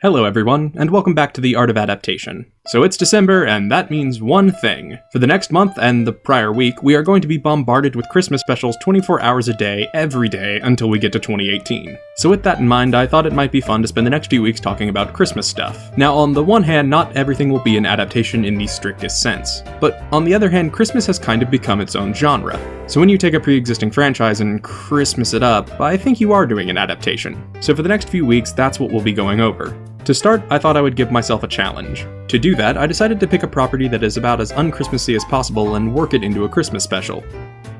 Hello everyone, and welcome back to the Art of Adaptation. So it's December, and that means one thing. For the next month and the prior week, we are going to be bombarded with Christmas specials 24 hours a day, every day, until we get to 2018. So with that in mind, I thought it might be fun to spend the next few weeks talking about Christmas stuff. Now on the one hand, not everything will be an adaptation in the strictest sense. But on the other hand, Christmas has kind of become its own genre. So when you take a pre-existing franchise and Christmas it up, I think you are doing an adaptation. So for the next few weeks, that's what we'll be going over. To start, I thought I would give myself a challenge. To do that, I decided to pick a property that is about as un-Christmassy as possible and work it into a Christmas special.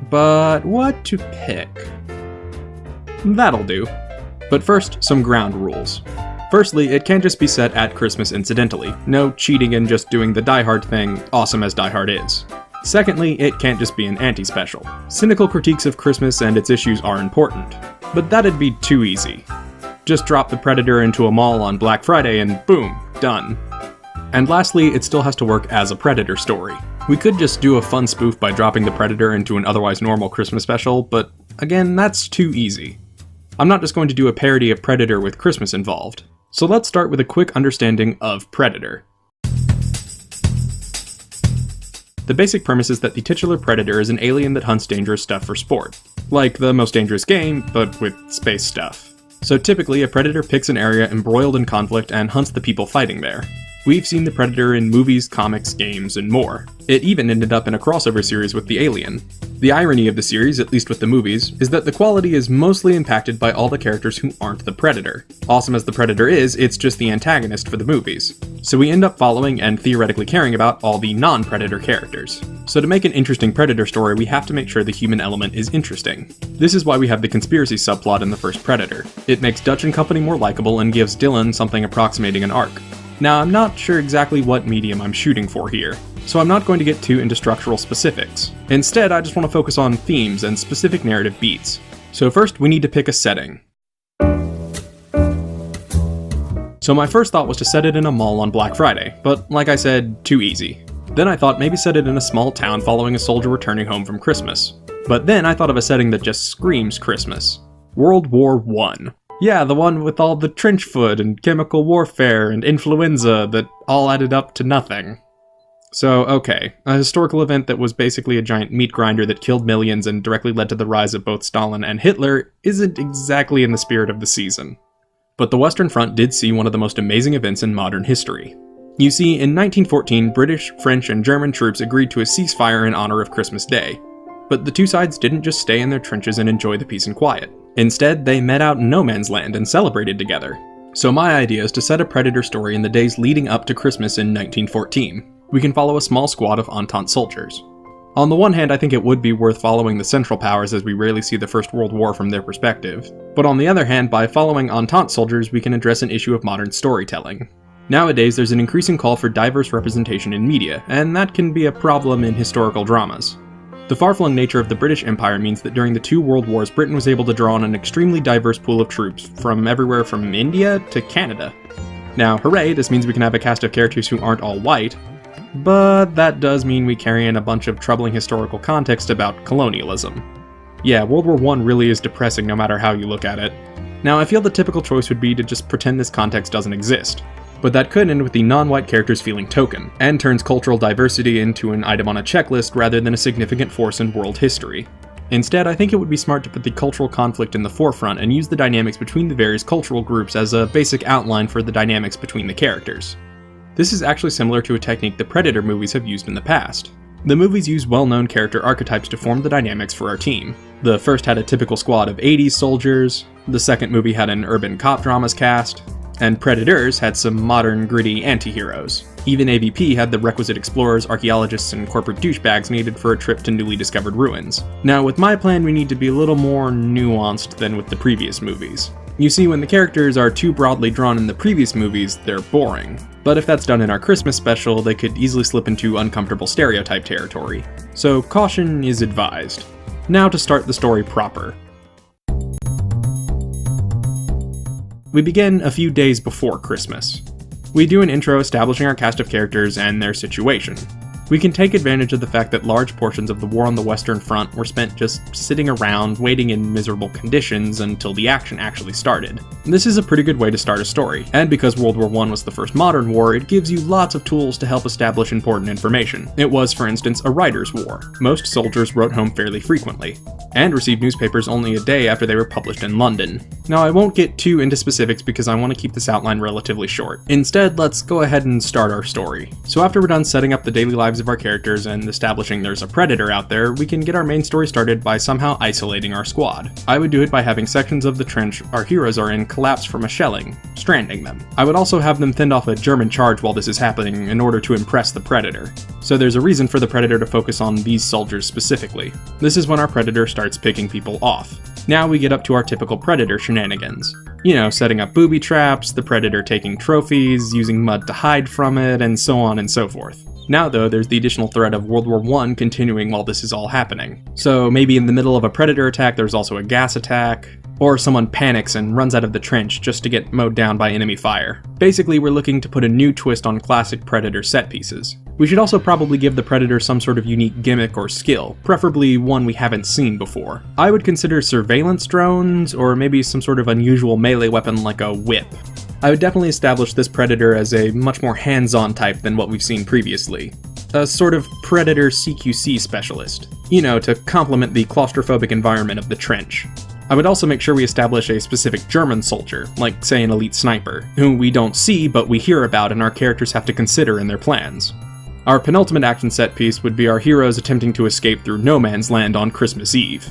But what to pick? That'll do. But first, some ground rules. Firstly, it can't just be set at Christmas incidentally. No cheating and just doing the Die Hard thing, awesome as Die Hard is. Secondly, it can't just be an anti-special. Cynical critiques of Christmas and its issues are important. But that'd be too easy. Just drop the Predator into a mall on Black Friday and boom, done. And lastly, it still has to work as a Predator story. We could just do a fun spoof by dropping the Predator into an otherwise normal Christmas special, but again, that's too easy. I'm not just going to do a parody of Predator with Christmas involved. So let's start with a quick understanding of Predator. The basic premise is that the titular Predator is an alien that hunts dangerous stuff for sport. Like the Most Dangerous Game, but with space stuff. So typically, a predator picks an area embroiled in conflict and hunts the people fighting there. We've seen the Predator in movies, comics, games, and more. It even ended up in a crossover series with the Alien. The irony of the series, at least with the movies, is that the quality is mostly impacted by all the characters who aren't the Predator. Awesome as the Predator is, it's just the antagonist for the movies. So we end up following and theoretically caring about all the non-Predator characters. So to make an interesting Predator story, we have to make sure the human element is interesting. This is why we have the conspiracy subplot in the first Predator. It makes Dutch and Company more likable and gives Dylan something approximating an arc. Now, I'm not sure exactly what medium I'm shooting for here, so I'm not going to get too into structural specifics. Instead, I just want to focus on themes and specific narrative beats. So first, we need to pick a setting. So my first thought was to set it in a mall on Black Friday, but like I said, too easy. Then I thought maybe set it in a small town following a soldier returning home from Christmas. But then I thought of a setting that just screams Christmas. World War I. Yeah, the one with all the trench foot and chemical warfare and influenza that all added up to nothing. So, okay, a historical event that was basically a giant meat grinder that killed millions and directly led to the rise of both Stalin and Hitler isn't exactly in the spirit of the season. But the Western Front did see one of the most amazing events in modern history. You see, in 1914, British, French, and German troops agreed to a ceasefire in honor of Christmas Day. But the two sides didn't just stay in their trenches and enjoy the peace and quiet. Instead, they met out in no man's land and celebrated together. So my idea is to set a Predator story in the days leading up to Christmas in 1914. We can follow a small squad of Entente soldiers. On the one hand, I think it would be worth following the Central Powers as we rarely see the First World War from their perspective. But on the other hand, by following Entente soldiers, we can address an issue of modern storytelling. Nowadays, there's an increasing call for diverse representation in media, and that can be a problem in historical dramas. The far-flung nature of the British Empire means that during the two world wars, Britain was able to draw on an extremely diverse pool of troops, from everywhere from India to Canada. Now, hooray, this means we can have a cast of characters who aren't all white, but that does mean we carry in a bunch of troubling historical context about colonialism. Yeah, World War I really is depressing no matter how you look at it. Now, I feel the typical choice would be to just pretend this context doesn't exist. But that could end with the non-white characters feeling token, and turns cultural diversity into an item on a checklist rather than a significant force in world history. Instead, I think it would be smart to put the cultural conflict in the forefront and use the dynamics between the various cultural groups as a basic outline for the dynamics between the characters. This is actually similar to a technique the Predator movies have used in the past. The movies use well-known character archetypes to form the dynamics for our team. The first had a typical squad of 80s soldiers, the second movie had an urban cop dramas cast, and Predators had some modern, gritty anti-heroes. Even AVP had the requisite explorers, archaeologists, and corporate douchebags needed for a trip to newly discovered ruins. Now, with my plan, we need to be a little more nuanced than with the previous movies. You see, when the characters are too broadly drawn in the previous movies, they're boring. But if that's done in our Christmas special, they could easily slip into uncomfortable stereotype territory. So caution is advised. Now to start the story proper. We begin a few days before Christmas. We do an intro establishing our cast of characters and their situation. We can take advantage of the fact that large portions of the war on the Western Front were spent just sitting around, waiting in miserable conditions until the action actually started. This is a pretty good way to start a story, and because World War I was the first modern war, it gives you lots of tools to help establish important information. It was, for instance, a writer's war. Most soldiers wrote home fairly frequently, and received newspapers only a day after they were published in London. Now, I won't get too into specifics because I want to keep this outline relatively short. Instead, let's go ahead and start our story. So after we're done setting up the daily lives of our characters and establishing there's a predator out there, we can get our main story started by somehow isolating our squad. I would do it by having sections of the trench our heroes are in collapse from a shelling, stranding them. I would also have them fend off a German charge while this is happening in order to impress the predator. So there's a reason for the predator to focus on these soldiers specifically. This is when our predator starts picking people off. Now we get up to our typical predator shenanigans. You know, setting up booby traps, the predator taking trophies, using mud to hide from it, and so on and so forth. Now though, there's the additional threat of World War I continuing while this is all happening. So maybe in the middle of a predator attack there's also a gas attack, or someone panics and runs out of the trench just to get mowed down by enemy fire. Basically, we're looking to put a new twist on classic Predator set pieces. We should also probably give the Predator some sort of unique gimmick or skill, preferably one we haven't seen before. I would consider surveillance drones, or maybe some sort of unusual melee weapon like a whip. I would definitely establish this Predator as a much more hands-on type than what we've seen previously. A sort of Predator CQC specialist, you know, to complement the claustrophobic environment of the trench. I would also make sure we establish a specific German soldier, like say an elite sniper, who we don't see but we hear about and our characters have to consider in their plans. Our penultimate action set piece would be our heroes attempting to escape through no man's land on Christmas Eve.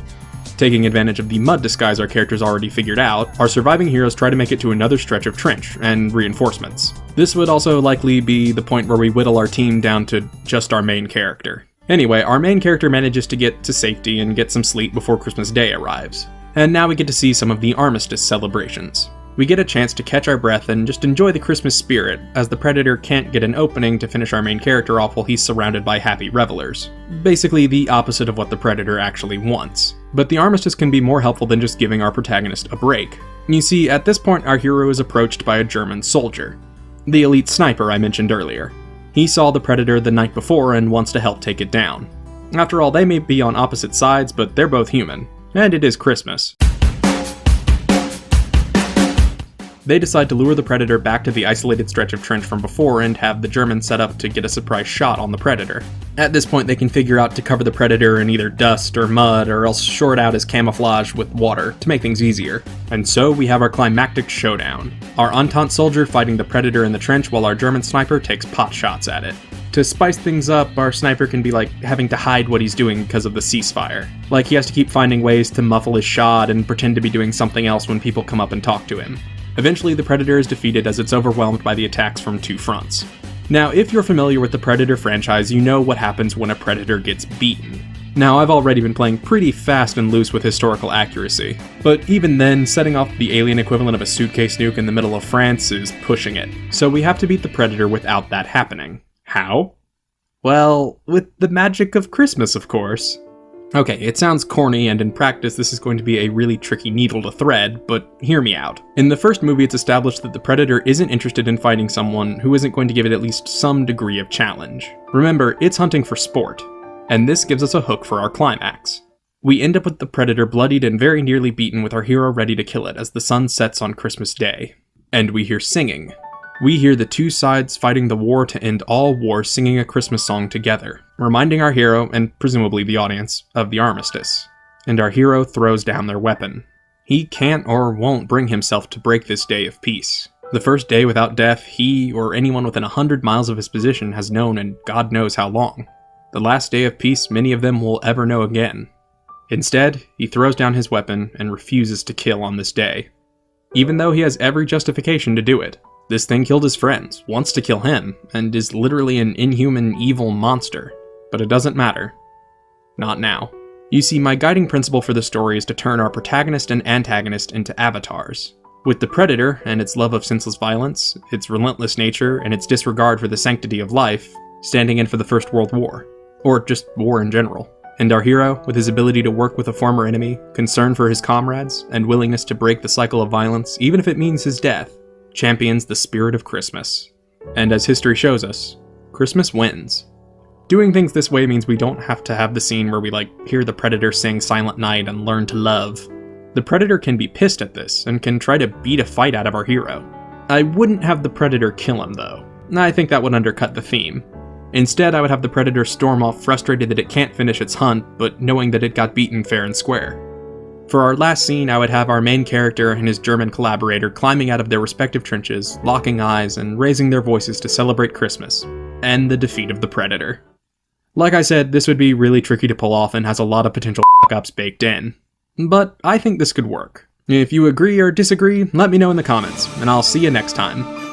Taking advantage of the mud disguise our characters already figured out, our surviving heroes try to make it to another stretch of trench and reinforcements. This would also likely be the point where we whittle our team down to just our main character. Anyway, our main character manages to get to safety and get some sleep before Christmas Day arrives. And now we get to see some of the armistice celebrations. We get a chance to catch our breath and just enjoy the Christmas spirit, as the Predator can't get an opening to finish our main character off while he's surrounded by happy revelers. Basically the opposite of what the Predator actually wants. But the armistice can be more helpful than just giving our protagonist a break. You see, at this point our hero is approached by a German soldier. The elite sniper I mentioned earlier. He saw the Predator the night before and wants to help take it down. After all, they may be on opposite sides, but they're both human. And it is Christmas. They decide to lure the Predator back to the isolated stretch of trench from before and have the Germans set up to get a surprise shot on the Predator. At this point they can figure out to cover the Predator in either dust or mud, or else short out his camouflage with water to make things easier. And so we have our climactic showdown. Our Entente soldier fighting the Predator in the trench while our German sniper takes pot shots at it. To spice things up, our sniper can be like having to hide what he's doing because of the ceasefire. Like he has to keep finding ways to muffle his shot and pretend to be doing something else when people come up and talk to him. Eventually, the Predator is defeated as it's overwhelmed by the attacks from two fronts. Now, if you're familiar with the Predator franchise, you know what happens when a Predator gets beaten. Now, I've already been playing pretty fast and loose with historical accuracy, but even then, setting off the alien equivalent of a suitcase nuke in the middle of France is pushing it. So we have to beat the Predator without that happening. How? Well, with the magic of Christmas, of course. Okay, it sounds corny, and in practice this is going to be a really tricky needle to thread, but hear me out. In the first movie, it's established that the Predator isn't interested in fighting someone who isn't going to give it at least some degree of challenge. Remember, it's hunting for sport, and this gives us a hook for our climax. We end up with the Predator bloodied and very nearly beaten with our hero ready to kill it as the sun sets on Christmas Day. And we hear singing. We hear the two sides fighting the war to end all wars singing a Christmas song together, reminding our hero, and presumably the audience, of the armistice. And our hero throws down their weapon. He can't or won't bring himself to break this day of peace. The first day without death he or anyone within 100 miles of his position has known in God knows how long. The last day of peace many of them will ever know again. Instead, he throws down his weapon and refuses to kill on this day. Even though he has every justification to do it. This thing killed his friends, wants to kill him, and is literally an inhuman, evil monster. But it doesn't matter. Not now. You see, my guiding principle for the story is to turn our protagonist and antagonist into avatars. With the Predator and its love of senseless violence, its relentless nature, and its disregard for the sanctity of life, standing in for the First World War. Or just war in general. And our hero, with his ability to work with a former enemy, concern for his comrades, and willingness to break the cycle of violence, even if it means his death, champions the spirit of Christmas. And as history shows us, Christmas wins. Doing things this way means we don't have to have the scene where we hear the Predator sing Silent Night and learn to love. The Predator can be pissed at this, and can try to beat a fight out of our hero. I wouldn't have the Predator kill him though. I think that would undercut the theme. Instead, I would have the Predator storm off frustrated that it can't finish its hunt, but knowing that it got beaten fair and square. For our last scene, I would have our main character and his German collaborator climbing out of their respective trenches, locking eyes, and raising their voices to celebrate Christmas, and the defeat of the Predator. Like I said, this would be really tricky to pull off and has a lot of potential fuck-ups baked in. But I think this could work. If you agree or disagree, let me know in the comments, and I'll see you next time.